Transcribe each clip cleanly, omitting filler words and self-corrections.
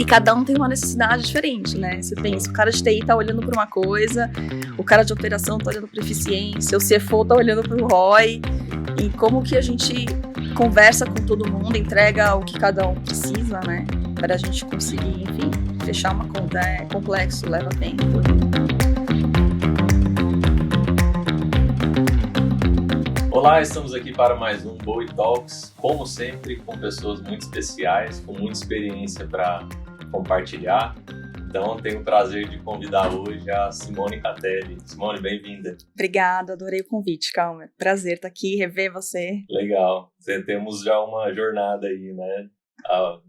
cada um tem uma necessidade diferente, né? Você pensa, o cara de TI tá olhando para uma coisa, o cara de operação tá olhando para eficiência, o CFO tá olhando para o ROI, e como que a gente conversa com todo mundo, entrega o que cada um precisa, né? Para a gente conseguir, enfim, fechar uma conta é complexo, leva tempo. Olá, estamos aqui para mais um Bowie Talks, como sempre, com pessoas muito especiais, com muita experiência para compartilhar. Então, tenho o prazer de convidar hoje a Simone Catelli. Simone, bem-vinda. Obrigada, adorei o convite, Calma. Prazer estar aqui, rever você. Legal. Temos já uma jornada aí, né? Há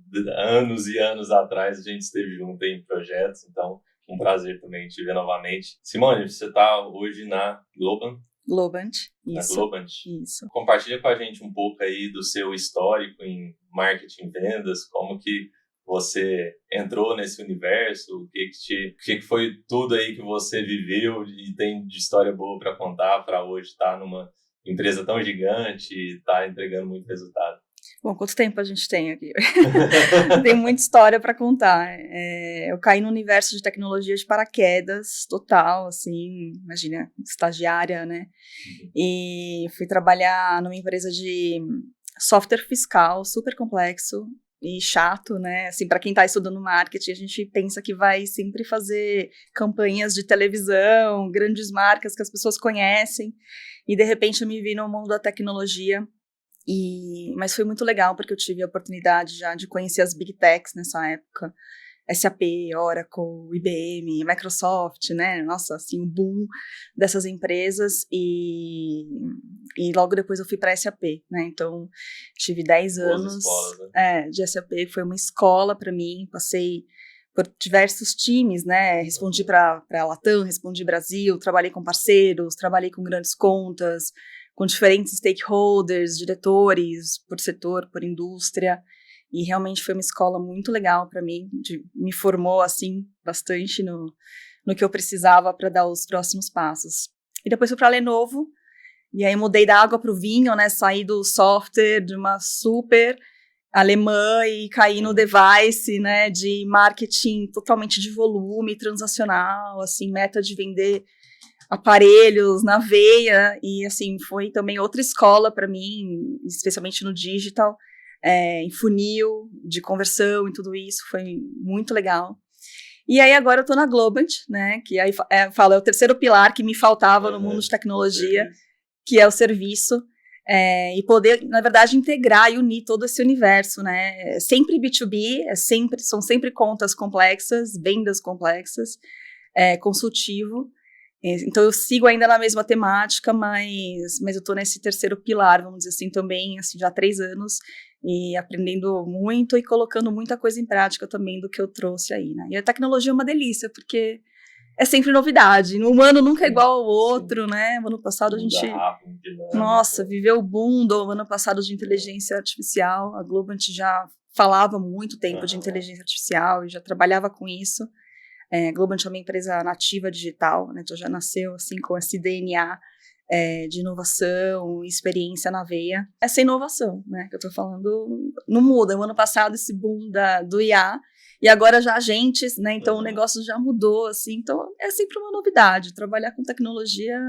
anos e anos atrás a gente esteve junto em projetos, então um prazer também te ver novamente. Simone, você está hoje na Globant, isso. Na Globant. Isso. Compartilha com a gente um pouco aí do seu histórico em marketing e vendas, como que você entrou nesse universo, o que foi tudo aí que você viveu e tem de história boa para contar para hoje estar numa empresa tão gigante e estar entregando muito resultado. Bom, quanto tempo a gente tem aqui? Tem muita história para contar. Eu caí no universo de tecnologia de paraquedas, total, assim, imagina, estagiária, né? E fui trabalhar numa empresa de software fiscal, super complexo e chato, né? Assim, para quem está estudando marketing, a gente pensa que vai sempre fazer campanhas de televisão, grandes marcas que as pessoas conhecem, e de repente eu me vi no mundo da tecnologia. Mas foi muito legal, porque eu tive a oportunidade já de conhecer as Big Techs nessa época, SAP, Oracle, IBM, Microsoft, né, nossa, assim, o boom dessas empresas, e logo depois eu fui para a SAP, né, então tive 10 anos escolas, né? De SAP, foi uma escola para mim, passei por diversos times, né, respondi para a Latam, respondi Brasil, trabalhei com parceiros, trabalhei com grandes contas, com diferentes stakeholders, diretores, por setor, por indústria, e realmente foi uma escola muito legal para mim, me formou, assim, bastante no que eu precisava para dar os próximos passos. E depois fui para a Lenovo, e aí mudei da água para o vinho, né, saí do software de uma super alemã e caí no device, né, de marketing totalmente de volume, transacional, assim, meta de vender aparelhos na veia, e assim, foi também outra escola para mim, especialmente no digital, em funil, de conversão e tudo isso, foi muito legal. E aí agora eu tô na Globant, né, que aí é o terceiro pilar que me faltava no mundo de tecnologia, que é o serviço, e poder, na verdade, integrar e unir todo esse universo, né, sempre B2B, são sempre contas complexas, vendas complexas, consultivo. Então eu sigo ainda na mesma temática, mas eu tô nesse terceiro pilar, vamos dizer assim, também, assim, já há 3 anos, e aprendendo muito e colocando muita coisa em prática também do que eu trouxe aí, né? E a tecnologia é uma delícia, porque é sempre novidade, o humano nunca é igual ao outro, né? O ano passado a gente, viveu o boom do ano passado de inteligência artificial, a Globant já falava há muito tempo de inteligência artificial e já trabalhava com isso. Globant é uma empresa nativa digital, né, então já nasceu assim com esse DNA de inovação, experiência na veia. Essa inovação, né, que eu estou falando, não muda. O ano passado esse boom do IA, e agora já agentes, né, então o negócio já mudou, assim, então é sempre uma novidade. Trabalhar com tecnologia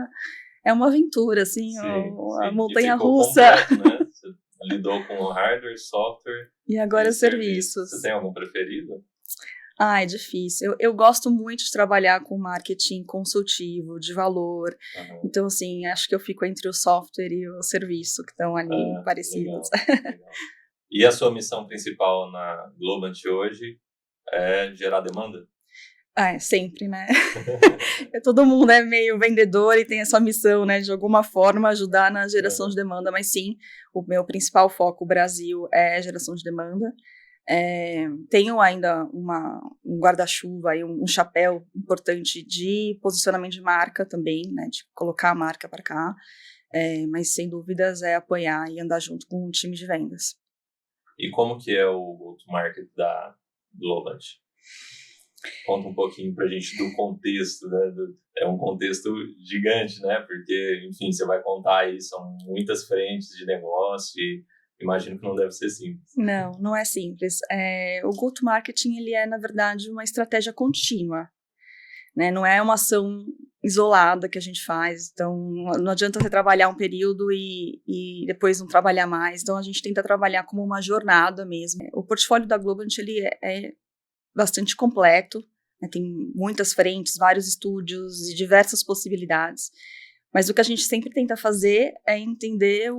é uma aventura, assim, a montanha-russa. Né? Você lidou com hardware, software e agora serviços. Você tem algum preferido? É difícil. Eu gosto muito de trabalhar com marketing consultivo, de valor. Então, assim, acho que eu fico entre o software e o serviço, que estão ali parecidos. Legal. E a sua missão principal na Globant hoje é gerar demanda? Sempre, né? Todo mundo é meio vendedor e tem essa missão, né, de alguma forma ajudar na geração de demanda, mas sim, o meu principal foco, o Brasil, é geração de demanda. Tenho ainda um guarda-chuva e um chapéu importante de posicionamento de marca também, né, de colocar a marca para cá, mas sem dúvidas é apoiar e andar junto com o time de vendas. E como que é o go-to-market da Globant? Conta um pouquinho pra gente do contexto, né? É um contexto gigante, né? Porque, enfim, você vai contar aí, são muitas frentes de negócio e Imagino que não deve ser simples. Não, não é simples. O go-to-marketing, ele é, na verdade, uma estratégia contínua, né? Não é uma ação isolada que a gente faz. Então, não adianta você trabalhar um período e depois não trabalhar mais. Então, a gente tenta trabalhar como uma jornada mesmo. O portfólio da Globant, ele é bastante completo, né? Tem muitas frentes, vários estúdios e diversas possibilidades. Mas o que a gente sempre tenta fazer é entender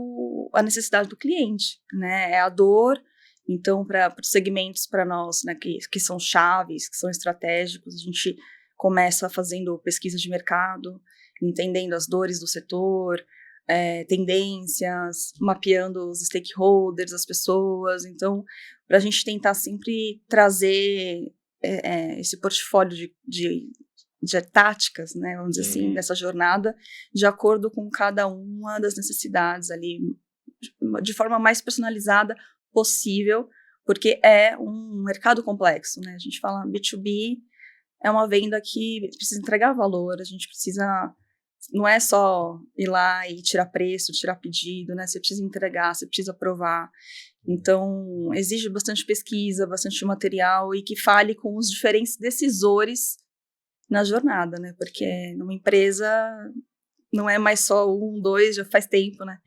a necessidade do cliente, né? É a dor. Então, para os segmentos para nós, né, que são chaves, que são estratégicos, a gente começa fazendo pesquisa de mercado, entendendo as dores do setor, tendências, mapeando os stakeholders, as pessoas. Então, para a gente tentar sempre trazer esse portfólio de táticas, né, vamos dizer assim, dessa jornada, de acordo com cada uma das necessidades ali, de forma mais personalizada possível, porque é um mercado complexo, né, a gente fala B2B, é uma venda que precisa entregar valor, a gente precisa, não é só ir lá e tirar preço, tirar pedido, né, você precisa entregar, você precisa provar. Então, exige bastante pesquisa, bastante material e que fale com os diferentes decisores na jornada, né? Porque numa empresa não é mais só 1, 2, já faz tempo, né?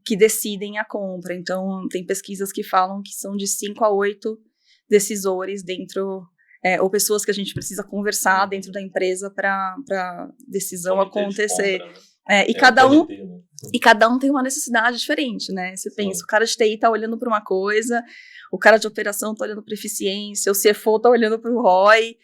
Que decidem a compra. Então, tem pesquisas que falam que são de 5 a 8 decisores dentro, ou pessoas que a gente precisa conversar dentro da empresa para decisão acontecer. Compra, né? E cada um tem uma necessidade diferente, né? Você pensa, o cara de TI está olhando para uma coisa, o cara de operação está olhando para eficiência, o CFO está olhando para o ROI,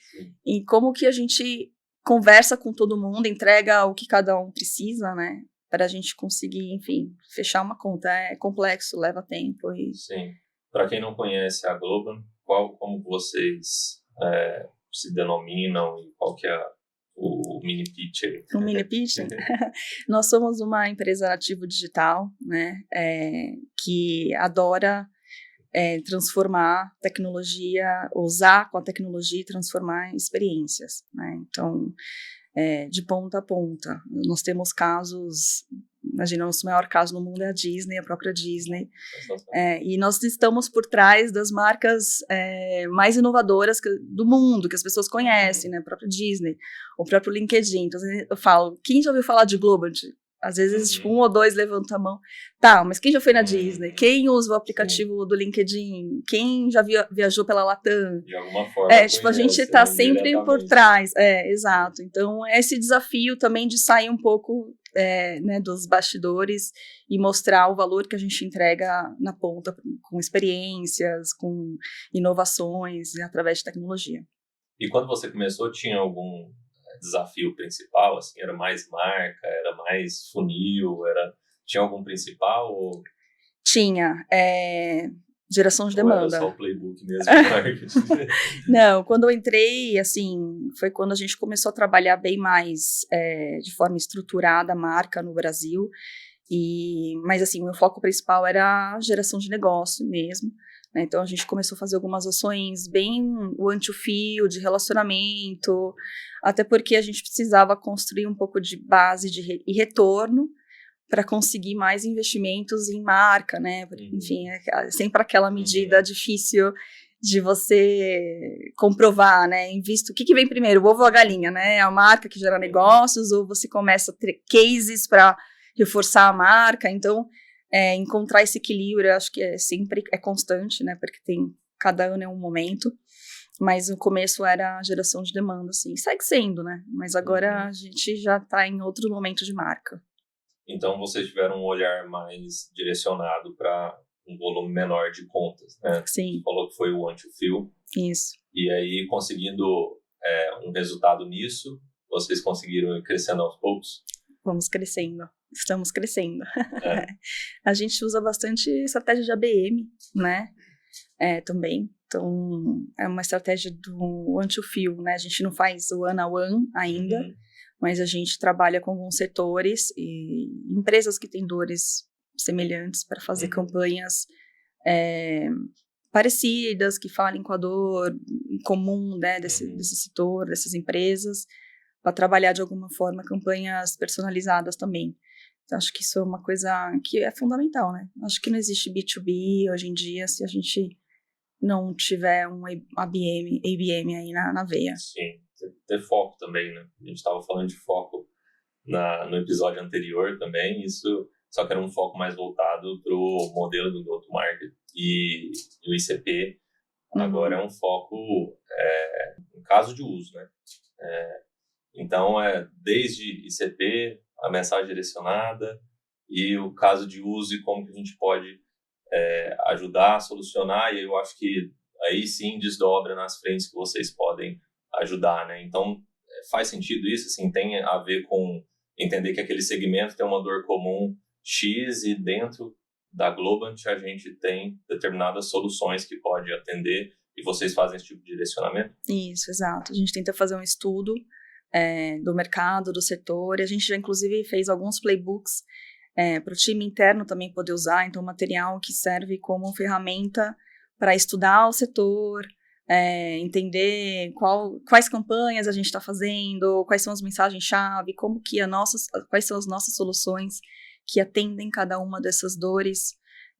e como que a gente conversa com todo mundo, entrega o que cada um precisa, né? Para a gente conseguir, enfim, fechar uma conta. É complexo, leva tempo. Sim. Para quem não conhece a Globant, como vocês se denominam e qual que é o mini pitch aí? O mini pitch? Nós somos uma empresa ativo digital, né, que adora transformar tecnologia, usar com a tecnologia e transformar em experiências, né? Então, de ponta a ponta. Nós temos casos, imagina, o nosso maior caso no mundo é a Disney, a própria Disney, e nós estamos por trás das marcas mais inovadoras do mundo, que as pessoas conhecem, né? A própria Disney, o próprio LinkedIn. Então, eu falo, quem já ouviu falar de Globant? Às vezes, tipo, 1 ou 2 levanta a mão. Tá, mas quem já foi na Disney? Quem usa o aplicativo do LinkedIn? Quem já viajou pela Latam? De alguma forma. Tipo, a gente tá sempre por trás. Exato. Então, esse desafio também de sair um pouco né, dos bastidores e mostrar o valor que a gente entrega na ponta, com experiências, com inovações, através de tecnologia. E quando você começou, tinha algum desafio principal, assim, era mais marca, era mais funil, tinha algum principal? Ou... Tinha, geração de demanda. Era só o playbook mesmo de marketing? Não, quando eu entrei, assim, foi quando a gente começou a trabalhar bem mais de forma estruturada a marca no Brasil, mas assim, o meu foco principal era a geração de negócio mesmo. Então, a gente começou a fazer algumas ações bem one-to-feel, de relacionamento, até porque a gente precisava construir um pouco de base e retorno para conseguir mais investimentos em marca, né? Enfim, é sempre aquela medida difícil de você comprovar, né? Invisto, o que vem primeiro, o ovo ou a galinha, né? A marca que gera negócios, ou você começa a ter cases para reforçar a marca. Então, encontrar esse equilíbrio, eu acho que sempre é constante, né? Porque cada ano é um momento, mas no começo era a geração de demanda, assim, segue sendo, né? Mas agora a gente já está em outro momento de marca. Então, vocês tiveram um olhar mais direcionado para um volume menor de contas, né? Sim. Você falou que foi o one-to-fill. Isso. E aí, conseguindo um resultado nisso, vocês conseguiram ir crescendo aos poucos? Vamos crescendo. Estamos crescendo. A gente usa bastante estratégia de ABM, né? Também. Então, é uma estratégia do one-to-fill, né? A gente não faz o one-on-one ainda, mas a gente trabalha com alguns setores e empresas que têm dores semelhantes para fazer campanhas parecidas, que falem com a dor comum, né, desse setor, dessas empresas, para trabalhar de alguma forma campanhas personalizadas também. Acho que isso é uma coisa que é fundamental, né? Acho que não existe B2B hoje em dia se a gente não tiver um ABM aí na veia. Sim, ter foco também, né? A gente estava falando de foco no episódio anterior também, isso só que era um foco mais voltado para o modelo do go-to-market e o ICP agora é um foco no caso de uso, né? Então, desde ICP, a mensagem direcionada e o caso de uso e como que a gente pode ajudar a solucionar, e eu acho que aí sim desdobra nas frentes que vocês podem ajudar, né? Então, faz sentido isso, assim, tem a ver com entender que aquele segmento tem uma dor comum X e dentro da Globant a gente tem determinadas soluções que pode atender e vocês fazem esse tipo de direcionamento? Isso, exato. A gente tenta fazer um estudo do mercado, do setor, e a gente já inclusive fez alguns playbooks para o time interno também poder usar, então material que serve como ferramenta para estudar o setor, entender quais campanhas a gente está fazendo, quais são as mensagens-chave, quais são as nossas soluções que atendem cada uma dessas dores,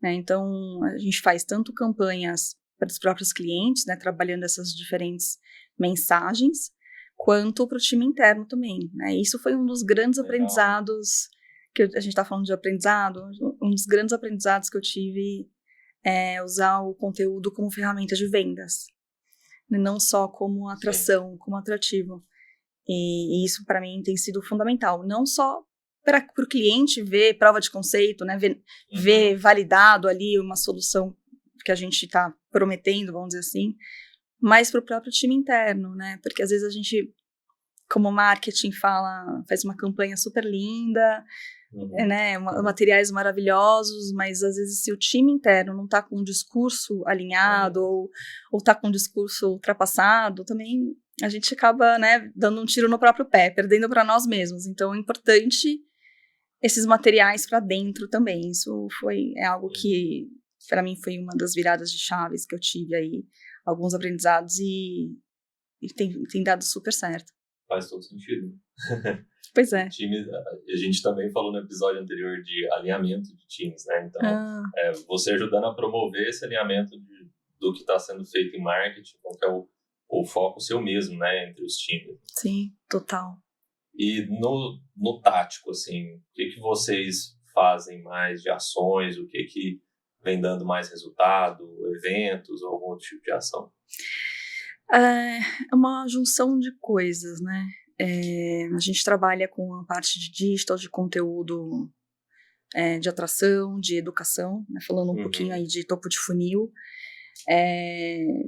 né? Então, a gente faz tanto campanhas para os próprios clientes, né, trabalhando essas diferentes mensagens, quanto para o time interno também, né? Isso foi um dos grandes aprendizados, que a gente está falando de aprendizado, um dos grandes aprendizados que eu tive é usar o conteúdo como ferramenta de vendas, não só como atração, como atrativo. E isso, para mim, tem sido fundamental. Não só para o cliente ver prova de conceito, né, ver validado ali uma solução que a gente está prometendo, vamos dizer assim, mas para o próprio time interno, né? Porque às vezes a gente, como marketing, faz uma campanha super linda, né, materiais maravilhosos, mas às vezes se o time interno não está com um discurso alinhado ou está com um discurso ultrapassado, também a gente acaba, né, dando um tiro no próprio pé, perdendo para nós mesmos. Então é importante esses materiais para dentro também. Isso é algo que para mim foi uma das viradas de chaves que eu tive aí, alguns aprendizados e tem dado super certo. Faz todo sentido. Pois é. A gente também falou no episódio anterior de alinhamento de times, né? Então, você ajudando a promover esse alinhamento do que está sendo feito em marketing, qual que é o foco seu mesmo, né? Entre os times. Sim, total. E no tático, assim, o que vocês fazem mais de ações, o que vem dando mais resultado, eventos ou algum outro tipo de ação? É uma junção de coisas, né? A gente trabalha com a parte de digital, de conteúdo, de atração, de educação, né? Falando um pouquinho aí de topo de funil.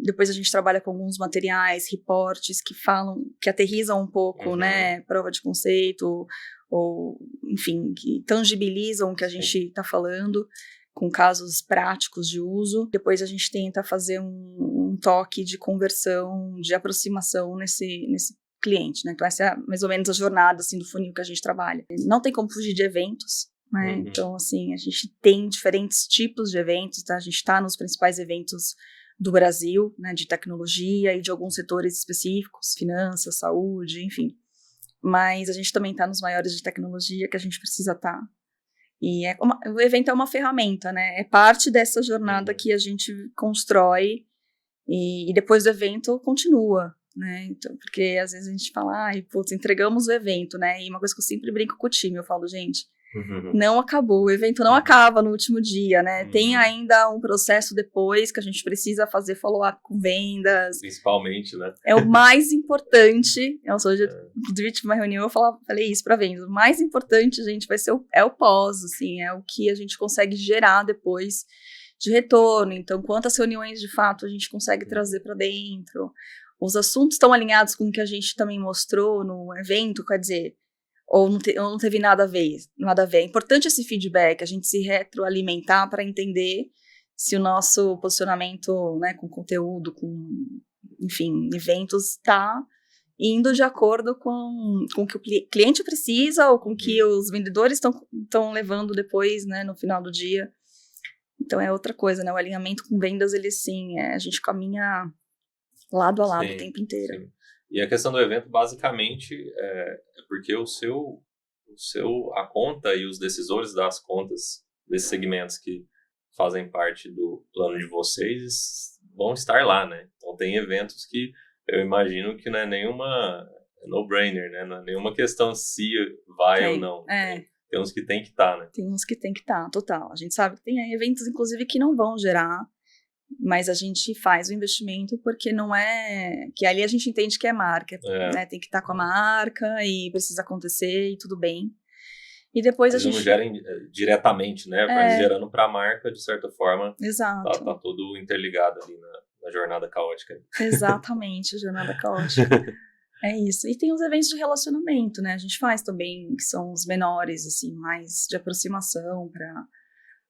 Depois a gente trabalha com alguns materiais, reportes que aterrizam um pouco, né? Prova de conceito, ou enfim, que tangibilizam o que a gente está falando, com casos práticos de uso. Depois a gente tenta fazer um toque de conversão, de aproximação nesse cliente, né? Então essa é mais ou menos a jornada assim, do funil que a gente trabalha. Não tem como fugir de eventos, né? Então assim, a gente tem diferentes tipos de eventos, tá? A gente está nos principais eventos do Brasil, né, de tecnologia e de alguns setores específicos, finanças, saúde, enfim. Mas a gente também está nos maiores de tecnologia que a gente precisa estar. E o evento é uma ferramenta, né? É parte dessa jornada que a gente constrói e depois do evento continua, né? Então, porque às vezes a gente fala, entregamos o evento, né? E uma coisa que eu sempre brinco com o time, eu falo, gente, não acabou, o evento não acaba no último dia, né? Tem ainda um processo depois que a gente precisa fazer follow-up com vendas. Principalmente, né? É o mais importante. Hoje, inclusive, tive uma reunião, eu falei isso para vendas. O mais importante, gente, vai ser o pós, assim, é o que a gente consegue gerar depois de retorno. Então, quantas reuniões, de fato, a gente consegue trazer para dentro? Os assuntos estão alinhados com o que a gente também mostrou no evento, quer dizer, ou não teve nada a ver. É importante esse feedback, a gente se retroalimentar para entender se o nosso posicionamento, né, com conteúdo, com, enfim, eventos, está indo de acordo com o que o cliente precisa ou com o que os vendedores estão levando depois, né, no final do dia. Então é outra coisa, né? O alinhamento com vendas, ele sim, a gente caminha lado a lado o tempo inteiro. Sim. E a questão do evento, basicamente, é porque o seu a conta e os decisores das contas desses segmentos que fazem parte do plano de vocês vão estar lá, né? Então tem eventos que eu imagino que não é nenhuma no-brainer, né? Não é nenhuma questão se vai ou não. Tem uns que tem que estar, né? Tem uns que tem que estar, total. A gente sabe que tem eventos, inclusive, que não vão gerar, mas a gente faz o investimento porque não é... Que ali a gente entende que é marca, né? Tem que estar com a marca e precisa acontecer e tudo bem. E depois a gente... não gerem diretamente, né? Mas gerando para a marca, de certa forma. Exato. Tá tudo interligado ali na jornada caótica. Exatamente, a jornada caótica. É isso. E tem os eventos de relacionamento, né? A gente faz também, que são os menores, assim, mais de aproximação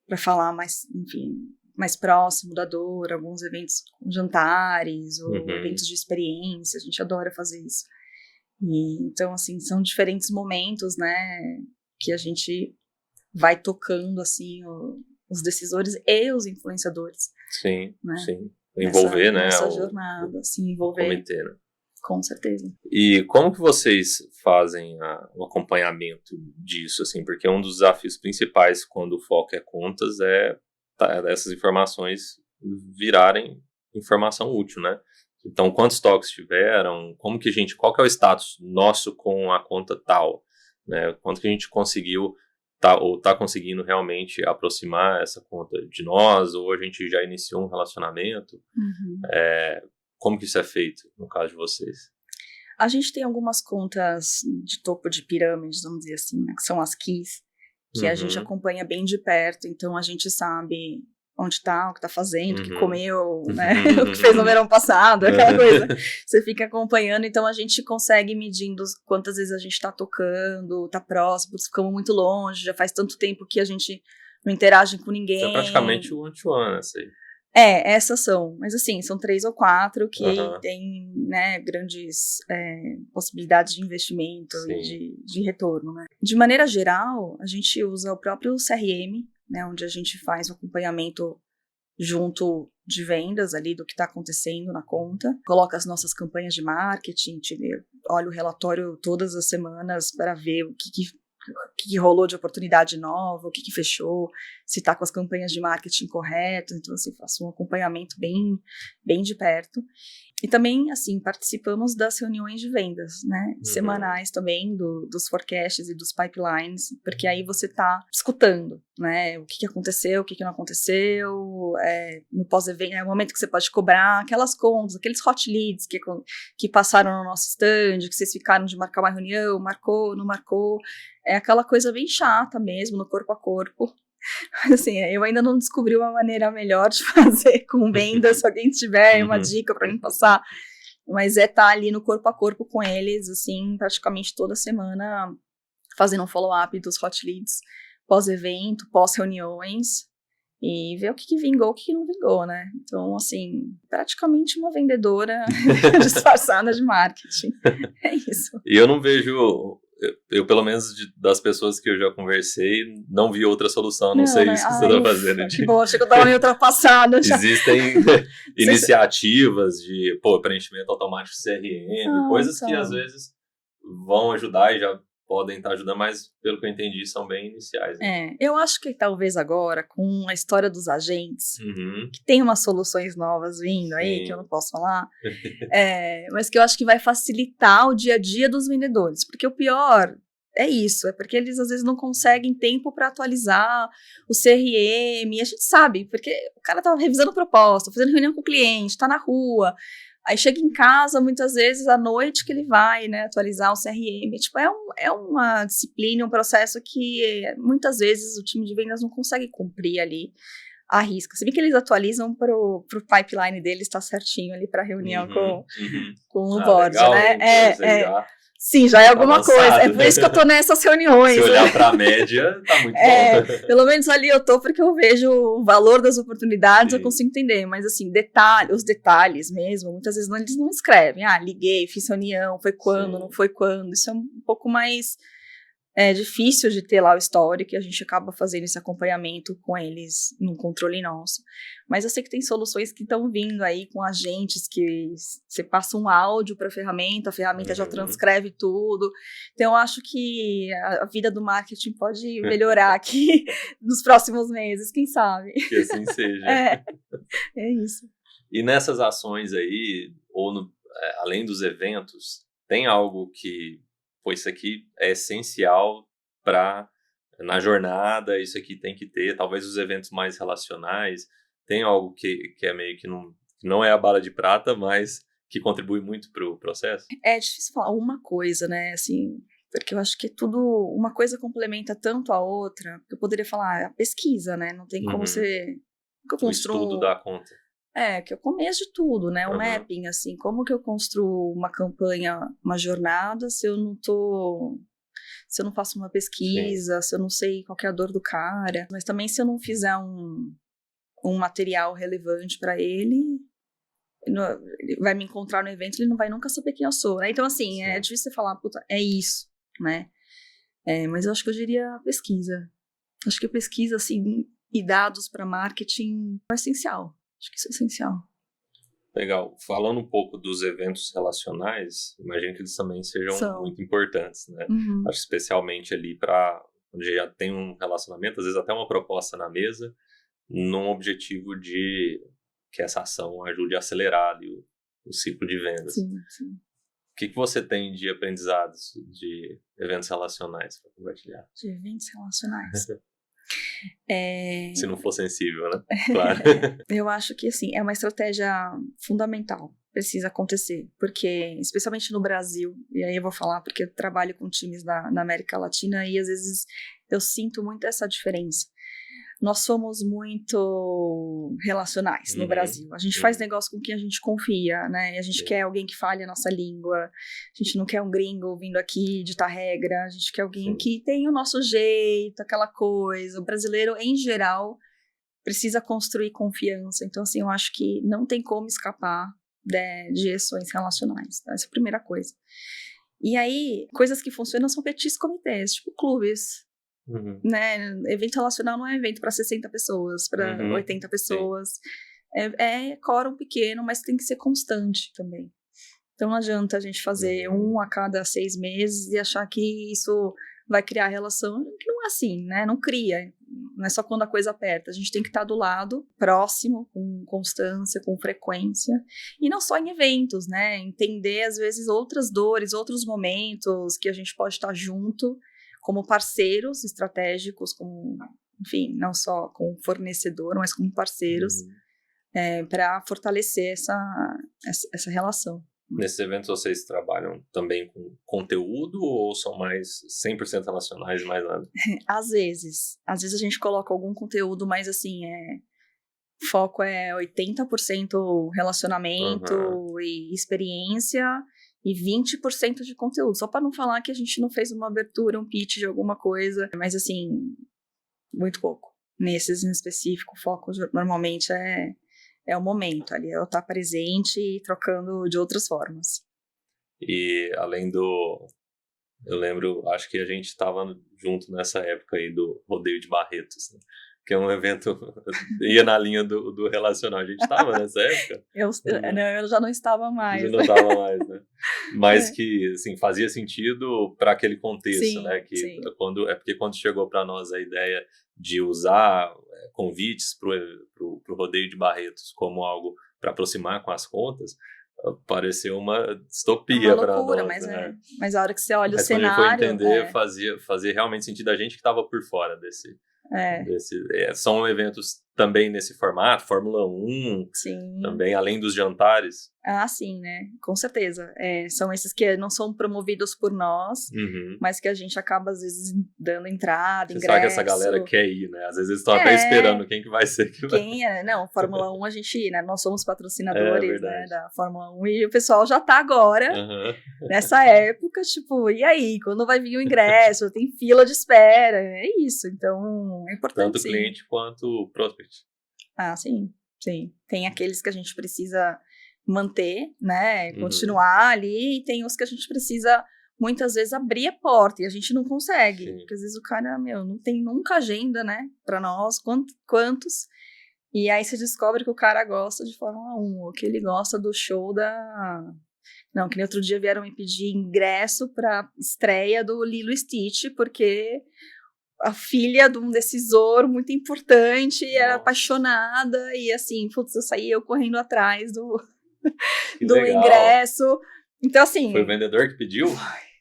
para falar mais, enfim, mais próximo da dor, alguns eventos com jantares ou eventos de experiência, a gente adora fazer isso. E, então, assim, são diferentes momentos, né, que a gente vai tocando, assim, os decisores e os influenciadores. Sim, né? Sim. Envolver, nessa jornada, assim, envolver. O comitê, né? Com certeza. E como que vocês fazem o acompanhamento disso, assim? Porque um dos desafios principais quando o foco é contas é essas informações virarem informação útil, né? Então, quantos toques tiveram? Qual que é o status nosso com a conta tal? Né? Quanto que a gente conseguiu ou tá conseguindo realmente aproximar essa conta de nós? Ou a gente já iniciou um relacionamento? Como que isso é feito, no caso de vocês? A gente tem algumas contas de topo de pirâmide, vamos dizer assim, né, que são as keys, que a gente acompanha bem de perto, então a gente sabe onde tá, o que tá fazendo, o que comeu, né, o que fez no verão passado, aquela coisa. Você fica acompanhando, então a gente consegue medindo quantas vezes a gente tá tocando, tá próximo, ficamos muito longe, já faz tanto tempo que a gente não interage com ninguém. É praticamente o one-to-one, essa aí. Essas são, mas assim, são 3 ou 4 que tem, né, grandes possibilidades de investimento e de retorno, né. De maneira geral, a gente usa o próprio CRM, né, onde a gente faz o acompanhamento junto de vendas ali do que está acontecendo na conta, coloca as nossas campanhas de marketing, olha o relatório todas as semanas para ver o que rolou de oportunidade nova, o que fechou, se está com as campanhas de marketing corretas, então assim, faço um acompanhamento bem, bem de perto. E também, assim, participamos das reuniões de vendas, né, semanais também, dos forecasts e dos pipelines, porque aí você está escutando, né, o que aconteceu, o que não aconteceu, no pós-evento, é o momento que você pode cobrar aquelas contas, aqueles hot leads que passaram no nosso stand, que vocês ficaram de marcar uma reunião, marcou, não marcou, é aquela coisa bem chata mesmo, no corpo a corpo. Assim, eu ainda não descobri uma maneira melhor de fazer com vendas, se alguém tiver uma dica para me passar, mas estar ali no corpo a corpo com eles, assim, praticamente toda semana, fazendo um follow-up dos hot leads, pós-evento, pós-reuniões, e ver o que vingou, o que não vingou, né? Então, assim, praticamente uma vendedora disfarçada de marketing. É isso. E eu não vejo... Eu, pelo menos, das pessoas que eu já conversei, não vi outra solução, não sei isso que você está fazendo. Que bom, achei que eu estava meio ultrapassada. Existem iniciativas de preenchimento automático CRM, coisas que às vezes vão ajudar e já podem estar ajudando, mas pelo que eu entendi, são bem iniciais. Né? Eu acho que talvez agora, com a história dos agentes, que tem umas soluções novas vindo aí, que eu não posso falar, mas que eu acho que vai facilitar o dia a dia dos vendedores, porque o pior é isso, é porque eles às vezes não conseguem tempo para atualizar o CRM, e a gente sabe, porque o cara tá revisando proposta, fazendo reunião com o cliente, tá na rua, aí chega em casa, muitas vezes, à noite que ele vai, né, atualizar o CRM. Tipo, é uma disciplina, um processo que muitas vezes o time de vendas não consegue cumprir ali à risca. Se bem que eles atualizam pro pipeline deles, tá certinho ali para reunião com o board, legal, né? Sim, já é alguma coisa. É por isso que eu tô nessas reuniões. Se olhar para a média, tá muito bom. Pelo menos ali eu tô, porque eu vejo o valor das oportunidades, eu consigo entender. Mas, assim, os detalhes mesmo, muitas vezes eles não escrevem. Liguei, fiz reunião, foi quando, não foi quando. Isso é um pouco mais é difícil de ter lá o histórico, e a gente acaba fazendo esse acompanhamento com eles num controle nosso. Mas eu sei que tem soluções que estão vindo aí com agentes que você passa um áudio para a ferramenta já transcreve tudo. Então eu acho que a vida do marketing pode melhorar aqui nos próximos meses, quem sabe? Que assim seja. É isso. E nessas ações aí, além dos eventos, tem algo que, pô, isso aqui é essencial na jornada, isso aqui tem que ter, talvez os eventos mais relacionais, tem algo que é meio que não é a bala de prata, mas que contribui muito para o processo? É difícil falar uma coisa, né, assim, porque eu acho que tudo, uma coisa complementa tanto a outra, eu poderia falar a pesquisa, né, não tem como você... O estudo dá conta. Que é o começo de tudo, né, o mapping, assim, como que eu construo uma campanha, uma jornada, se eu não faço uma pesquisa, se eu não sei qual que é a dor do cara, mas também se eu não fizer um material relevante para ele vai me encontrar no evento, ele não vai nunca saber quem eu sou, né? Então, assim, é difícil você falar, puta, é isso, né? Mas eu acho que eu diria pesquisa. Acho que pesquisa, assim, e dados para marketing é essencial. Acho que isso é essencial. Legal. Falando um pouco dos eventos relacionais, imagino que eles também sejam muito importantes, né? Acho especialmente ali para onde já tem um relacionamento, às vezes até uma proposta na mesa, num objetivo de que essa ação ajude a acelerar ali o ciclo de vendas. Sim. O que você tem de aprendizados de eventos relacionais para compartilhar? De eventos relacionais. Se não for sensível, né? Claro. Eu acho que, assim, é uma estratégia fundamental, precisa acontecer, porque, especialmente no Brasil, e aí eu vou falar porque eu trabalho com times na América Latina e às vezes eu sinto muito essa diferença. Nós somos muito relacionais no Brasil. A gente faz negócio com quem a gente confia, né? A gente quer alguém que fale a nossa língua. A gente não quer um gringo vindo aqui ditar regra. A gente quer alguém que tem o nosso jeito, aquela coisa. O brasileiro, em geral, precisa construir confiança. Então, assim, eu acho que não tem como escapar de ações relacionais. Tá? Essa é a primeira coisa. E aí, coisas que funcionam são petits comitês, tipo clubes. Né? Evento relacional não é evento para 60 pessoas, para 80 pessoas. É quórum pequeno, mas tem que ser constante também. Então não adianta a gente fazer um a cada 6 meses e achar que isso vai criar relação. Não é assim, né? Não cria. Não é só quando a coisa aperta. A gente tem que estar do lado, próximo, com constância, com frequência. E não só em eventos, né? Entender, às vezes, outras dores, outros momentos que a gente pode estar junto, como parceiros estratégicos, enfim, não só como fornecedor, mas como parceiros, para fortalecer essa relação. Nesses eventos vocês trabalham também com conteúdo ou são mais 100% relacionais e mais nada? Às vezes a gente coloca algum conteúdo, mas assim, foco é 80% relacionamento e experiência, e 20% de conteúdo, só para não falar que a gente não fez uma abertura, um pitch de alguma coisa, mas assim, muito pouco. Nesses em específico, o foco normalmente é o momento ali, eu estar presente e trocando de outras formas. E além eu lembro, acho que a gente estava junto nessa época aí do Rodeio de Barretos, né? Que é um evento, ia na linha do relacional. A gente estava nessa época? Eu já não estava mais. Já não estava mais, né? Mas que, assim, fazia sentido para aquele contexto, né? Que porque quando chegou para nós a ideia de usar convites para o Rodeio de Barretos como algo para aproximar com as contas, pareceu uma distopia para nós. Uma loucura, mas a hora que você olha o cenário... Mas quando a gente foi entender, fazia realmente sentido a gente que estava por fora desse... são eventos também nesse formato, Fórmula 1, também, além dos jantares. Ah, sim, né? Com certeza. São esses que não são promovidos por nós, mas que a gente acaba, às vezes, dando entrada, ingresso. Você sabe que essa galera quer ir, né? Às vezes eles estão até esperando quem que vai ser. Não, Fórmula 1 a gente, né? Nós somos patrocinadores da Fórmula 1 e o pessoal já tá agora, nessa época, tipo, e aí? Quando vai vir o ingresso? Tem fila de espera, é isso. Então, é importante. Tanto cliente quanto prospect. Ah, sim. Tem aqueles que a gente precisa manter, né, continuar ali, e tem os que a gente precisa muitas vezes abrir a porta, e a gente não consegue, Sim. porque às vezes o cara, não tem nunca agenda, né, pra nós, quantos, e aí você descobre que o cara gosta de Fórmula 1, ou que ele gosta do show Não, que nem outro dia vieram me pedir ingresso pra estreia do Lilo e Stitch, porque a filha de um decisor muito importante era apaixonada, e assim, putz, eu saí correndo atrás do ingresso. Então, assim... Foi o vendedor que pediu?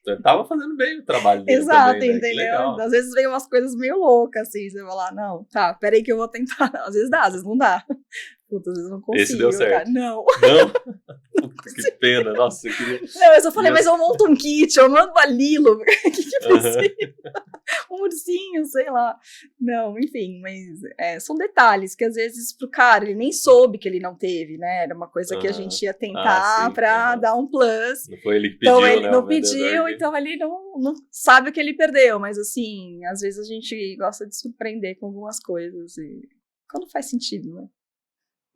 Eu tava fazendo bem o trabalho dele. Exato, também, né? entendeu? Às vezes vem umas coisas meio loucas, assim, você vai lá, não, tá, peraí que eu vou tentar. Às vezes dá, às vezes não dá. Puta, às vezes não consigo. Esse deu certo. Cara. Não. Puta, que pena, nossa, eu queria... Não, eu só falei, mas eu monto um kit, eu mando uma Lilo, o que é possível? Um ursinho, sei lá. Não, enfim, mas são detalhes que às vezes pro cara, ele nem soube que ele não teve, né? Era uma coisa que a gente ia tentar pra dar um plus. Não foi ele que pediu, então, ele né? não pediu, então ele não sabe o que ele perdeu, mas assim, às vezes a gente gosta de surpreender com algumas coisas, e quando faz sentido, né?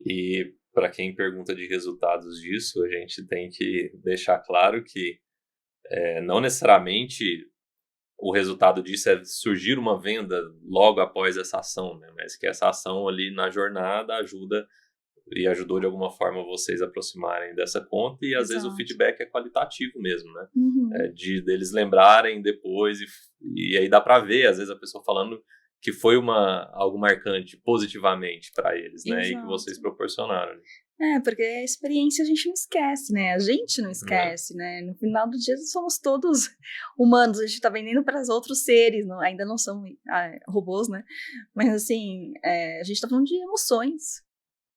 E para quem pergunta de resultados disso, a gente tem que deixar claro que não necessariamente o resultado disso é surgir uma venda logo após essa ação, né? Mas que essa ação ali na jornada ajudou de alguma forma vocês a aproximarem dessa conta, e às vezes o feedback é qualitativo mesmo, né? Deles lembrarem depois, e aí dá para ver, às vezes, a pessoa falando que foi algo marcante positivamente para eles, né? E que vocês proporcionaram. Porque a experiência a gente não esquece, né? A gente não esquece, né? No final do dia somos todos humanos, a gente tá vendendo para os outros seres, ainda não são robôs, né? Mas assim, a gente tá falando de emoções,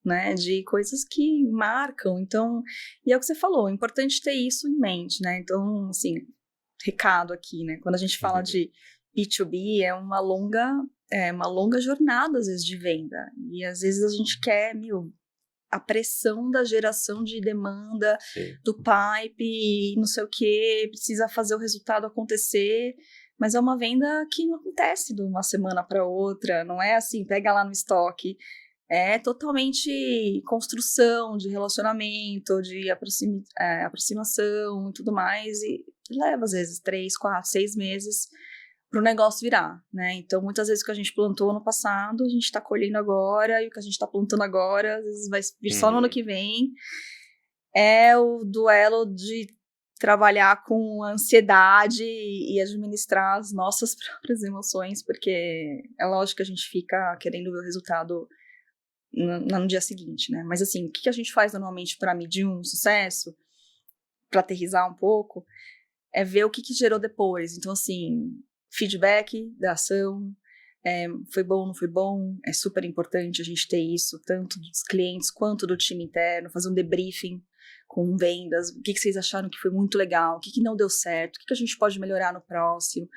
né? De coisas que marcam, então, e é o que você falou, é importante ter isso em mente, né? Então, assim, recado aqui, né? Quando a gente fala de B2B, é uma longa jornada, às vezes, de venda, e às vezes a gente quer, a pressão da geração de demanda, do pipe, não sei o que, precisa fazer o resultado acontecer, mas é uma venda que não acontece de uma semana para outra, não é assim, pega lá no estoque, é totalmente construção de relacionamento, de aproximação e tudo mais, e leva às vezes 3, 4, 6 meses para o negócio virar, né? Então, muitas vezes o que a gente plantou no passado, a gente está colhendo agora, e o que a gente está plantando agora, às vezes vai vir só no ano que vem. É o duelo de trabalhar com ansiedade e administrar as nossas próprias emoções, porque é lógico que a gente fica querendo ver o resultado no dia seguinte, né? Mas assim, o que a gente faz normalmente para medir um sucesso, para aterrissar um pouco, é ver o que gerou depois. Então, assim, feedback da ação, foi bom, não foi bom, é super importante a gente ter isso, tanto dos clientes quanto do time interno, fazer um debriefing com vendas, o que vocês acharam que foi muito legal, o que não deu certo, o que a gente pode melhorar no próximo,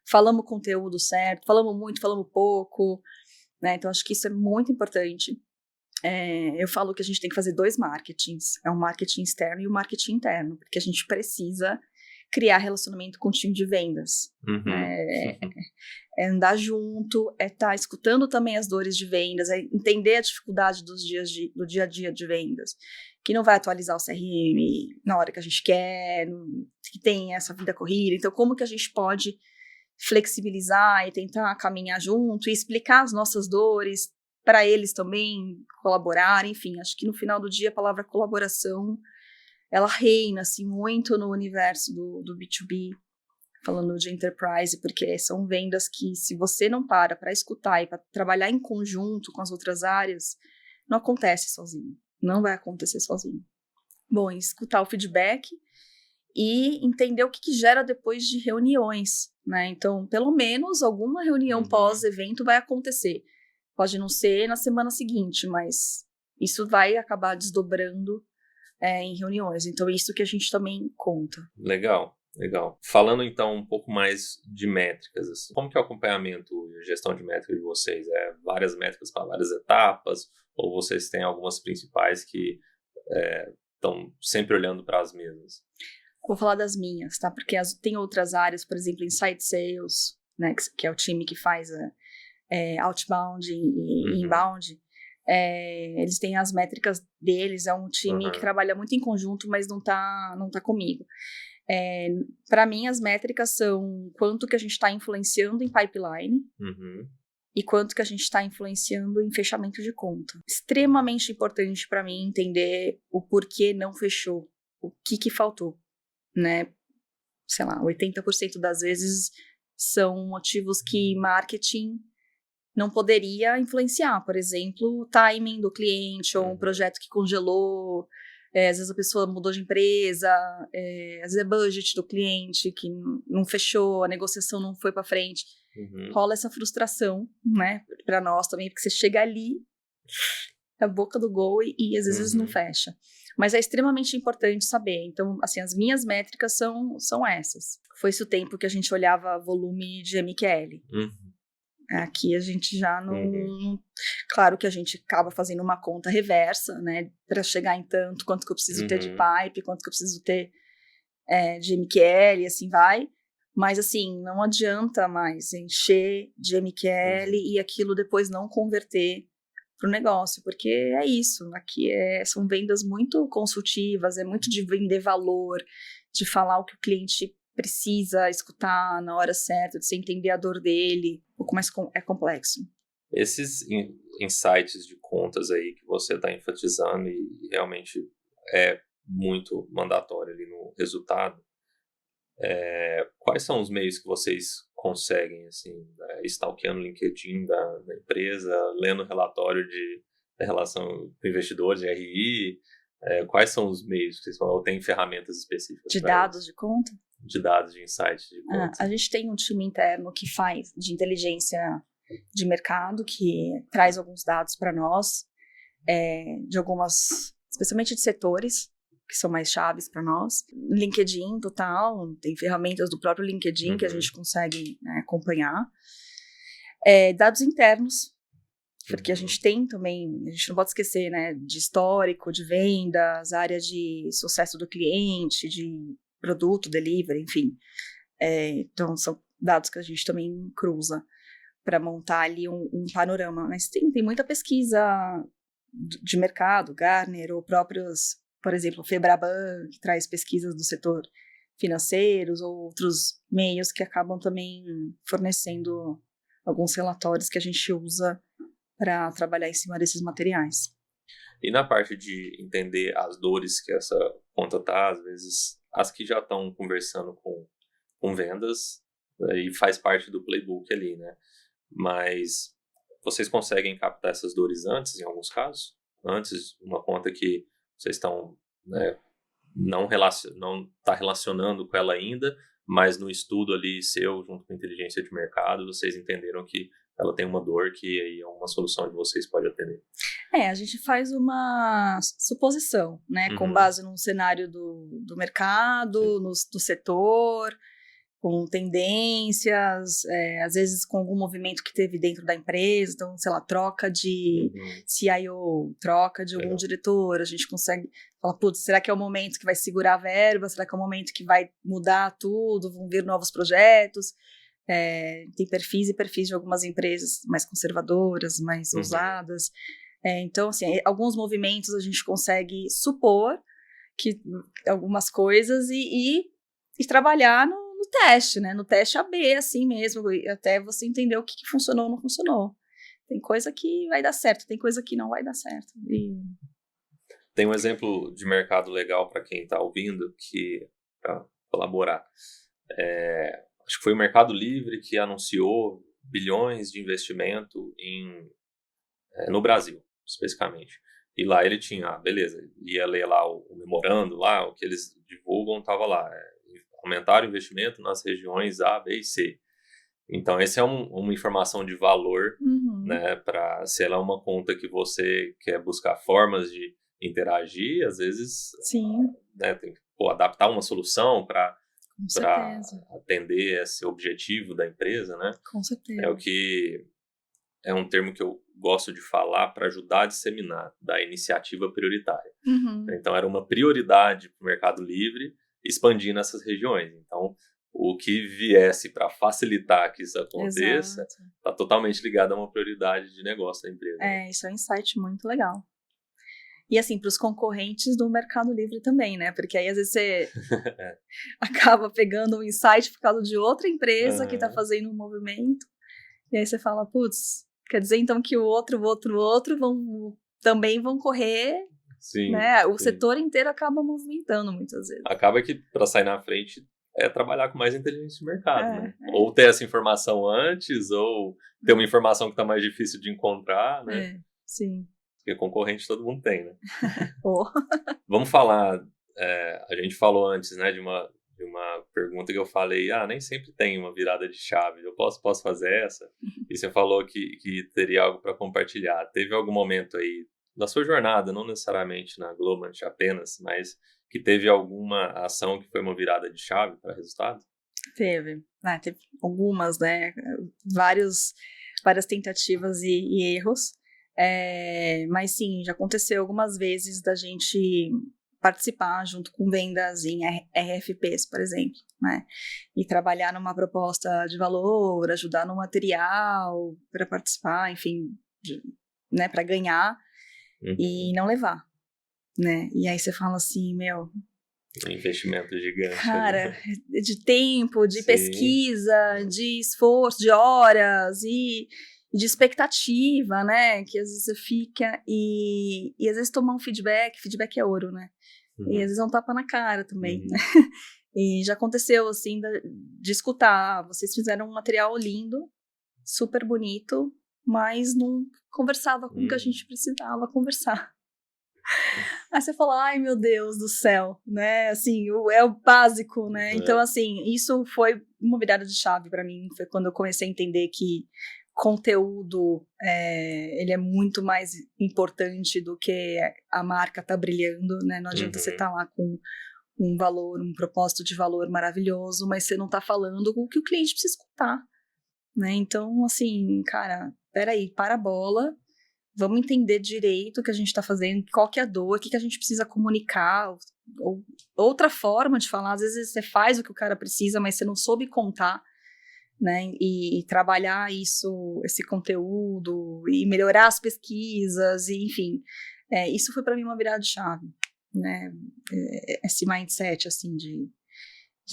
falamos o conteúdo certo, falamos muito, falamos pouco, né? Então acho que isso é muito importante. Eu falo que a gente tem que fazer 2 marketings, um marketing externo e um marketing interno, porque a gente precisa criar relacionamento com o time de vendas. É andar junto, é estar escutando também as dores de vendas, é entender a dificuldade do dia a dia de vendas, que não vai atualizar o CRM na hora que a gente quer, que tem essa vida corrida. Então, como que a gente pode flexibilizar e tentar caminhar junto e explicar as nossas dores para eles também colaborar, enfim, acho que no final do dia a palavra colaboração ela reina, assim, muito no universo do B2B, falando de enterprise, porque são vendas que, se você não para escutar e para trabalhar em conjunto com as outras áreas, não acontece sozinho, não vai acontecer sozinho. Bom, escutar o feedback e entender o que gera depois de reuniões, né? Então, pelo menos alguma reunião pós-evento vai acontecer. Pode não ser na semana seguinte, mas isso vai acabar desdobrando em reuniões. Então, isso que a gente também conta. Legal. Falando, então, um pouco mais de métricas, assim, como que é o acompanhamento e gestão de métricas de vocês? Várias métricas para várias etapas? Ou vocês têm algumas principais que estão sempre olhando para as mesmas? Vou falar das minhas, tá? Porque tem outras áreas, por exemplo, Inside Sales, né? Que é o time que faz outbound e inbound. Eles têm as métricas deles, é um time que trabalha muito em conjunto, mas não tá comigo. Para mim, as métricas são quanto que a gente está influenciando em pipeline e quanto que a gente está influenciando em fechamento de conta. Extremamente importante para mim entender o porquê não fechou, o que faltou, né? Sei lá, 80% das vezes são motivos que marketing não poderia influenciar. Por exemplo, o timing do cliente ou um projeto que congelou. Às vezes a pessoa mudou de empresa, às vezes é budget do cliente que não fechou, a negociação não foi para frente. Rola essa frustração, né, para nós também, porque você chega ali, na boca do gol e às vezes não fecha. Mas é extremamente importante saber. Então, assim, as minhas métricas são essas. Foi esse o tempo que a gente olhava volume de MQL. Aqui a gente já não... Claro que a gente acaba fazendo uma conta reversa, né? Para chegar em tanto, quanto que eu preciso ter de pipe, quanto que eu preciso ter de MQL, e assim vai. Mas, assim, não adianta mais encher de MQL e aquilo depois não converter para o negócio, porque é isso. Aqui são vendas muito consultivas, é muito de vender valor, de falar o que o cliente precisa escutar na hora certa, de você entender a dor dele, um pouco mais complexo. Esses insights de contas aí que você está enfatizando e realmente é muito mandatório ali no resultado, quais são os meios que vocês conseguem, assim, stalkeando o LinkedIn da empresa, lendo relatório da relação com investidores, de RI, quais são os meios que vocês falam? Ou tem ferramentas específicas? De dados de conta? De dados, de insights de conta. A gente tem um time interno que faz de inteligência de mercado, que traz alguns dados para nós, de algumas, especialmente de setores, que são mais chaves para nós. LinkedIn, total, tem ferramentas do próprio LinkedIn que a gente consegue acompanhar. Dados internos, porque a gente tem também, a gente não pode esquecer, né, de histórico, de vendas, área de sucesso do cliente, de produto, delivery, enfim. Então, são dados que a gente também cruza para montar ali um panorama. Mas tem muita pesquisa de mercado, Gartner, ou próprios, por exemplo, o Febraban, que traz pesquisas do setor financeiros, ou outros meios que acabam também fornecendo alguns relatórios que a gente usa para trabalhar em cima desses materiais. E na parte de entender as dores que essa conta tá, às vezes, as que já estão conversando com vendas, e faz parte do playbook ali, né? Mas vocês conseguem captar essas dores antes, em alguns casos? Antes, uma conta que vocês estão, né, não está relacionando com ela ainda, mas no estudo ali seu, junto com a inteligência de mercado, vocês entenderam que ela tem uma dor que aí é uma solução de vocês pode atender. A gente faz uma suposição, né, com base num cenário do mercado, no setor, com tendências, às vezes com algum movimento que teve dentro da empresa, então, sei lá, troca de CIO, troca de algum diretor, a gente consegue falar, putz, será que é o momento que vai segurar a verba? Será que é o momento que vai mudar tudo? Vão vir novos projetos? Tem perfis e perfis de algumas empresas mais conservadoras, mais ousadas. Então, assim, alguns movimentos a gente consegue supor que algumas coisas e trabalhar no teste, né? No teste AB, assim mesmo, até você entender o que funcionou ou não funcionou. Tem coisa que vai dar certo, tem coisa que não vai dar certo. Tem um exemplo de mercado legal para quem está ouvindo, para colaborar. Acho que foi o Mercado Livre que anunciou bilhões de investimento no Brasil, especificamente. E lá ele tinha, beleza, ia ler lá o memorando, lá, o que eles divulgam, estava lá. Aumentar o investimento nas regiões A, B e C. Então, essa é uma informação de valor, né, se ela é uma conta que você quer buscar formas de interagir, às vezes, né, tem que adaptar uma solução para atender esse objetivo da empresa, né? Com certeza. É um termo que eu gosto de falar para ajudar a disseminar, da iniciativa prioritária. Então, era uma prioridade para o Mercado Livre expandir nessas regiões. Então, o que viesse para facilitar que isso aconteça está totalmente ligado a uma prioridade de negócio da empresa. Isso é um insight muito legal. E assim, para os concorrentes do Mercado Livre também, né? Porque aí às vezes você acaba pegando um insight por causa de outra empresa que está fazendo um movimento. E aí você fala, putz, quer dizer então que o outro também vão correr, sim, né? O sim. setor inteiro acaba movimentando muitas vezes. Acaba que para sair na frente é trabalhar com mais inteligência de mercado, né? Ou ter essa informação antes, ou ter uma informação que está mais difícil de encontrar, né? Sim. Porque concorrente todo mundo tem, né? Vamos falar, a gente falou antes, né, de uma pergunta que eu falei, nem sempre tem uma virada de chave, eu posso fazer essa? E você falou que teria algo para compartilhar. Teve algum momento aí da sua jornada, não necessariamente na Globant apenas, mas que teve alguma ação que foi uma virada de chave para resultado? Teve algumas, né, várias tentativas e erros, mas sim, já aconteceu algumas vezes da gente participar junto com vendas em RFPs, por exemplo, né, e trabalhar numa proposta de valor, ajudar no material para participar, enfim, né, para ganhar e não levar, né, e aí você fala assim, um investimento gigante. Cara, de tempo, de pesquisa, de esforço, de horas e de expectativa, né? Que às vezes você fica e às vezes tomar um feedback é ouro, né? E às vezes é um tapa na cara também, né? E já aconteceu, assim, de escutar, vocês fizeram um material lindo, super bonito, mas não conversava com o que a gente precisava conversar. Aí você fala, ai meu Deus do céu, né, assim, é o básico, né, então assim, isso foi uma virada de chave para mim, foi quando eu comecei a entender que conteúdo, ele é muito mais importante do que a marca tá brilhando, né, não adianta você estar lá com um valor, um propósito de valor maravilhoso, mas você não tá falando o que o cliente precisa escutar, né, então assim, cara, peraí, para a bola, vamos entender direito o que a gente está fazendo, qual que é a dor, o que a gente precisa comunicar, ou outra forma de falar. Às vezes você faz o que o cara precisa, mas você não soube contar, né? E trabalhar esse conteúdo, e melhorar as pesquisas, e, enfim. Isso foi para mim uma virada de chave, né? Esse mindset, assim, de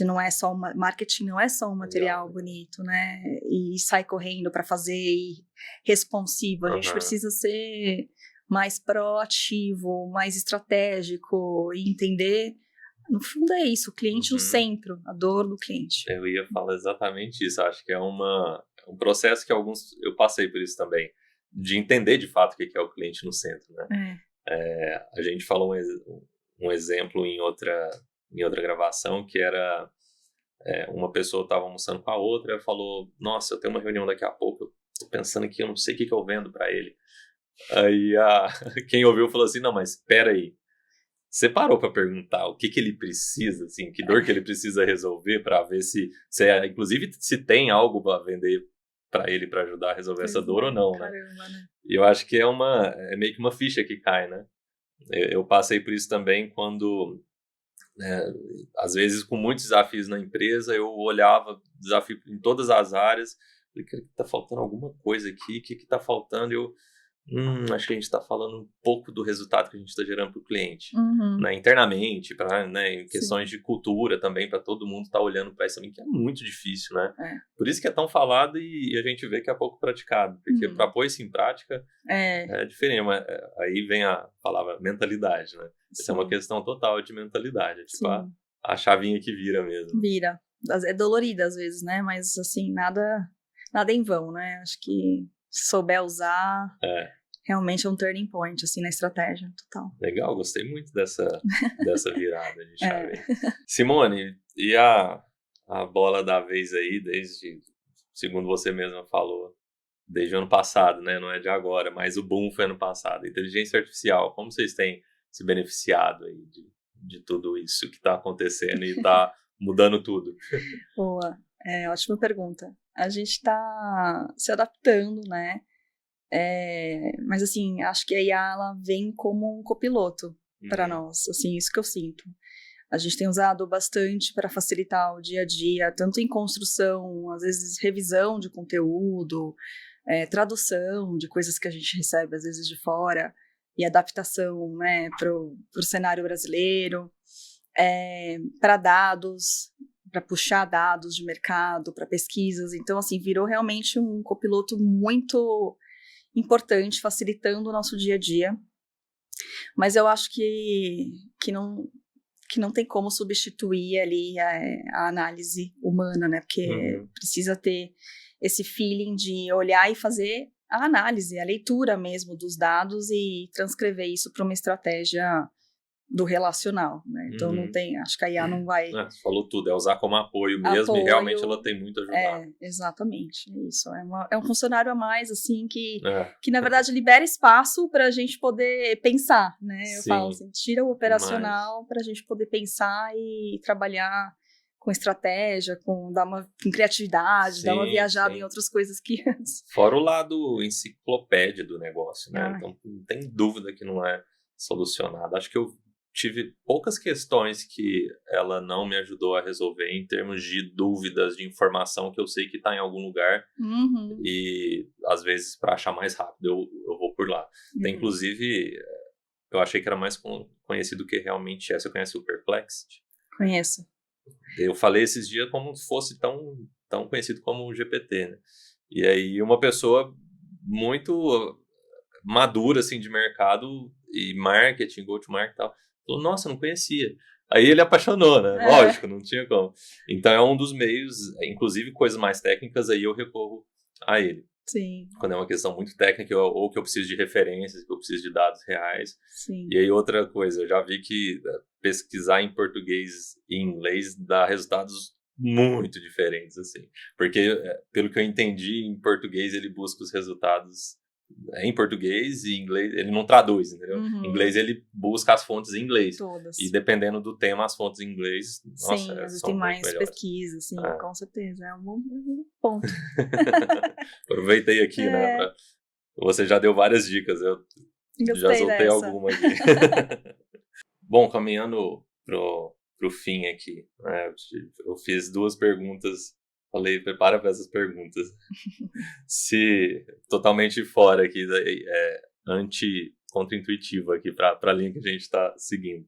não é só marketing não é só um material bonito, né? E sai correndo para fazer e responsivo. A gente precisa ser mais proativo, mais estratégico e entender. No fundo é isso, o cliente no centro, a dor do cliente. Eu ia falar exatamente isso. Acho que é um processo que eu passei por isso também, de entender de fato o que é o cliente no centro, né? A gente falou um exemplo em outra gravação, que era uma pessoa estava almoçando com a outra e falou, nossa, eu tenho uma reunião daqui a pouco, eu tô pensando aqui, eu não sei o que eu vendo para ele. Aí quem ouviu falou assim, não, mas espera aí, você parou para perguntar o que ele precisa, assim, que dor que ele precisa resolver, para ver inclusive se tem algo para vender para ele, para ajudar a resolver essa dor ou não, caramba, né? E eu acho que é meio que uma ficha que cai, né? Eu passei por isso também quando, às vezes com muitos desafios na empresa, eu olhava desafio em todas as áreas, falei, cara, tá faltando alguma coisa aqui, o que tá faltando? Eu acho que a gente está falando um pouco do resultado que a gente está gerando para o cliente, né, internamente, em questões de cultura também, para todo mundo estar olhando para isso também, que é muito difícil, né? Por isso que é tão falado e a gente vê que é pouco praticado, porque para pôr isso em prática é diferente, mas aí vem a palavra mentalidade, né? Isso é uma questão total de mentalidade, é tipo a chavinha que vira mesmo. Vira, é dolorida às vezes, né? Mas assim, nada em vão, né? Acho que se souber usar, realmente é um turning point, assim, na estratégia, total. Legal, gostei muito dessa virada de chave. Simone, e a bola da vez aí, segundo você mesma falou, desde o ano passado, né? Não é de agora, mas o boom foi ano passado. Inteligência artificial, como vocês têm se beneficiado aí de tudo isso que está acontecendo e está mudando tudo? Boa, ótima pergunta. A gente está se adaptando, né? Mas assim, acho que a IA ela vem como um copiloto para nós, assim, isso que eu sinto. A gente tem usado bastante para facilitar o dia a dia, tanto em construção, às vezes revisão de conteúdo, tradução de coisas que a gente recebe às vezes de fora, e adaptação, né, para o cenário brasileiro, para dados, para puxar dados de mercado, para pesquisas. Então, assim, virou realmente um copiloto muito importante, facilitando o nosso dia a dia. Mas eu acho que não tem como substituir ali a análise humana, né? Porque precisa ter esse feeling de olhar e fazer a análise, a leitura mesmo dos dados e transcrever isso para uma estratégia do relacional, né? Então não tem, acho que a IA não vai... Você falou tudo, é usar como apoio mesmo e realmente ela tem muito a ajudar. Exatamente, isso. É um funcionário a mais, assim, que na verdade libera espaço para a gente poder pensar, né? Eu falo assim, tira o operacional para a gente poder pensar e trabalhar com estratégia, com criatividade, dar uma viajada em outras coisas que antes. Fora o lado enciclopédia do negócio, né? Então não tem dúvida que não é solucionado. Acho que eu tive poucas questões que ela não me ajudou a resolver em termos de dúvidas, de informação que eu sei que está em algum lugar e às vezes para achar mais rápido eu vou por lá. Tem, inclusive, eu achei que era mais conhecido que realmente é. Você conhece o Perplexity? Conheço. Eu falei esses dias como se fosse tão conhecido como o GPT, né? E aí uma pessoa muito madura assim de mercado e marketing, go-to-market e tal, falou, nossa, não conhecia. Aí ele apaixonou, né? Lógico, não tinha como. Então é um dos meios, inclusive coisas mais técnicas, aí eu recorro a ele. Sim. Quando é uma questão muito técnica ou que eu preciso de referências, que eu preciso de dados reais. Sim. E aí outra coisa, eu já vi que pesquisar em português e inglês dá resultados muito diferentes, assim. Porque, pelo que eu entendi, em português ele busca os resultados em português e em inglês, ele não traduz, entendeu? Em inglês ele busca as fontes em inglês. Todas. E dependendo do tema, as fontes em inglês, nossa, existem mais pesquisas, sim, com certeza. É um bom ponto. Aproveitei aqui, né? Você já deu várias dicas, eu já soltei alguma aqui. Bom, caminhando pro fim aqui, né? Eu fiz 2 perguntas. Falei, prepara para essas perguntas. Se totalmente fora aqui, contra-intuitivo aqui para a linha que a gente está seguindo.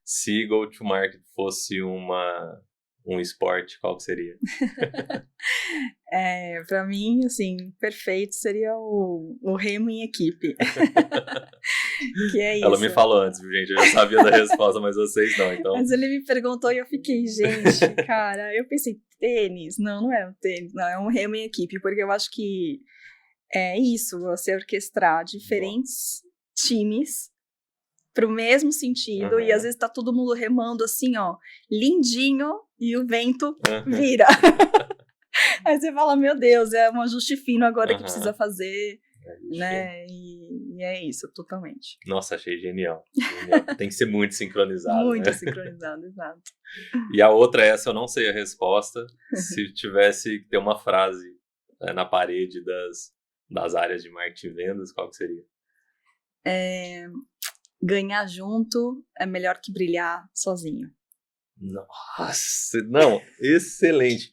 Se go-to-market fosse um esporte, qual que seria? Para mim, assim, perfeito seria o remo em equipe. Que é isso. Ela me falou antes, gente, eu já sabia da resposta, mas vocês não, então... Mas ele me perguntou e eu fiquei, gente, cara, eu pensei, tênis? Não é um tênis, não, é um remo em equipe, porque eu acho que é isso, você orquestrar diferentes times pro mesmo sentido, e às vezes tá todo mundo remando assim, ó, lindinho, e o vento vira. Aí você fala, meu Deus, é um ajuste fino agora que precisa fazer, né, e é isso, totalmente. Nossa, achei genial. Tem que ser muito sincronizado, muito, né? sincronizado, exato. E a outra, essa eu não sei a resposta, se tivesse que ter uma frase na parede das áreas de marketing e vendas, qual que seria? Ganhar junto é melhor que brilhar sozinho. Nossa, não, excelente.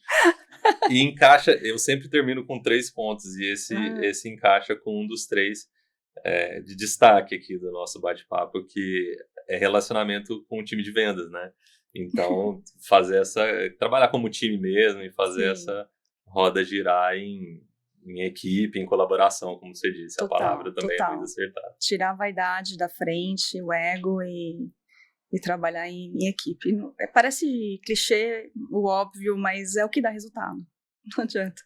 E encaixa, eu sempre termino com 3 pontos, e esse encaixa com um dos 3 de destaque aqui do nosso bate-papo, que é relacionamento com o time de vendas, né? Então, trabalhar como time mesmo e fazer essa roda girar em equipe, em colaboração, como você disse. Total, a palavra também é muito acertada. Tirar a vaidade da frente, o ego e trabalhar em equipe. Parece clichê, o óbvio, mas é o que dá resultado. Não adianta.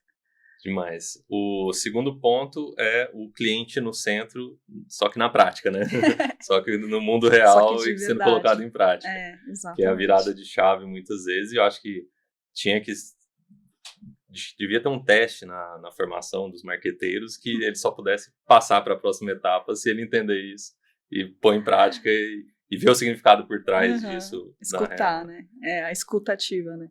Demais. O segundo ponto é o cliente no centro, só que na prática, né? Só que no mundo real e sendo colocado em prática. Exatamente. Que é a virada de chave muitas vezes, e eu acho que devia ter um teste na formação dos marqueteiros que ele só pudesse passar para a próxima etapa se ele entender isso e pôr em prática e ver o significado por trás disso. Escutar, né? A escutativa, né?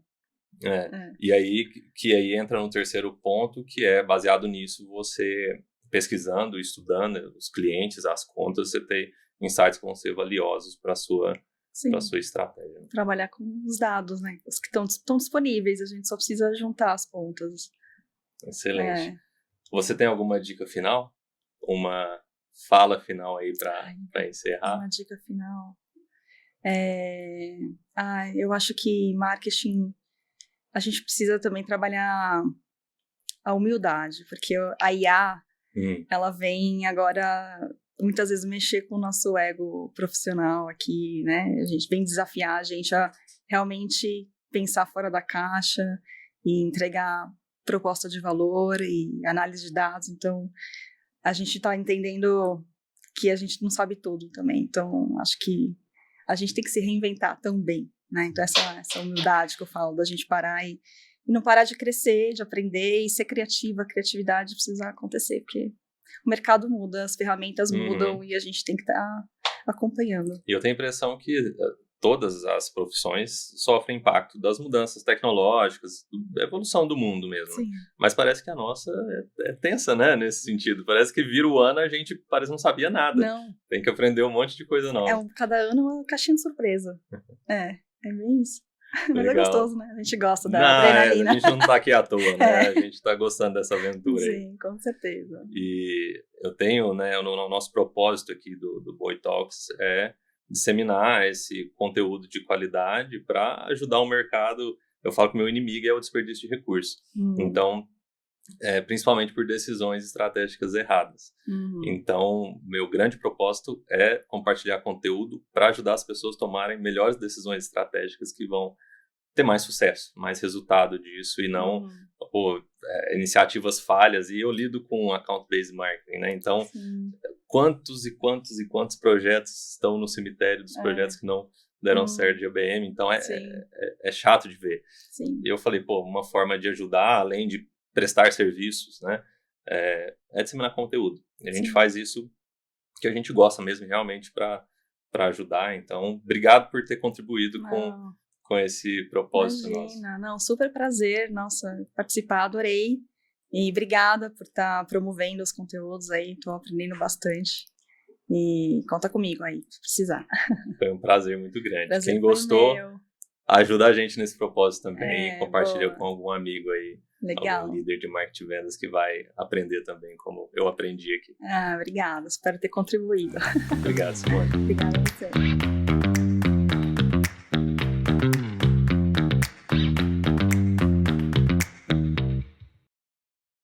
E aí entra no terceiro ponto, que é baseado nisso, você pesquisando, estudando os clientes, as contas, você tem insights que vão ser valiosos para a sua estratégia. Trabalhar com os dados, né? Os que estão disponíveis, a gente só precisa juntar as pontas. Excelente. Você tem alguma dica final? Uma fala final aí para encerrar. Uma dica final. Eu acho que marketing, a gente precisa também trabalhar a humildade, porque a IA, ela vem agora muitas vezes mexer com o nosso ego profissional aqui, né? A gente vem desafiar a gente a realmente pensar fora da caixa e entregar proposta de valor e análise de dados. Então, a gente está entendendo que a gente não sabe tudo também. Então, acho que a gente tem que se reinventar também, né? Então, essa humildade que eu falo, da gente parar e não parar de crescer, de aprender e ser criativa. A criatividade precisa acontecer, porque o mercado muda, as ferramentas mudam e a gente tem que estar acompanhando. E eu tenho a impressão que todas as profissões sofrem impacto das mudanças tecnológicas, da evolução do mundo mesmo. Sim. Mas parece que a nossa é tensa, né, nesse sentido. Parece que vira o ano a gente parece não sabia nada. Não. Tem que aprender um monte de coisa nova. Cada ano é uma caixinha de surpresa. É bem isso. Mas Legal. É gostoso, né? A gente gosta da adrenalina. A gente não tá aqui à toa, né? A gente tá gostando dessa aventura aí. Sim, com certeza. E eu tenho, né, no nosso propósito aqui do Boy Talks é disseminar esse conteúdo de qualidade para ajudar o mercado. Eu falo que o meu inimigo é o desperdício de recursos. Então, principalmente por decisões estratégicas erradas. Então, meu grande propósito é compartilhar conteúdo para ajudar as pessoas a tomarem melhores decisões estratégicas que vão ter mais sucesso, mais resultado disso e não iniciativas falhas. E eu lido com account-based marketing, né? Então, quantos e quantos projetos estão no cemitério dos projetos que não deram certo de ABM. Então, é chato de ver. Sim. E eu falei, uma forma de ajudar, além de prestar serviços, né, é disseminar conteúdo. E a gente faz isso que a gente gosta mesmo, realmente, para ajudar. Então, obrigado por ter contribuído com esse propósito nosso. Não, super prazer, nossa, participar, adorei. E obrigada por estar promovendo os conteúdos aí, estou aprendendo bastante. E conta comigo aí, se precisar. Foi um prazer muito grande. Prazer. Quem gostou, ajuda a gente nesse propósito também. Compartilha com algum amigo aí. Legal. Algum líder de marketing e vendas que vai aprender também, como eu aprendi aqui. Obrigada, espero ter contribuído. Obrigado, Simone. Obrigada a você.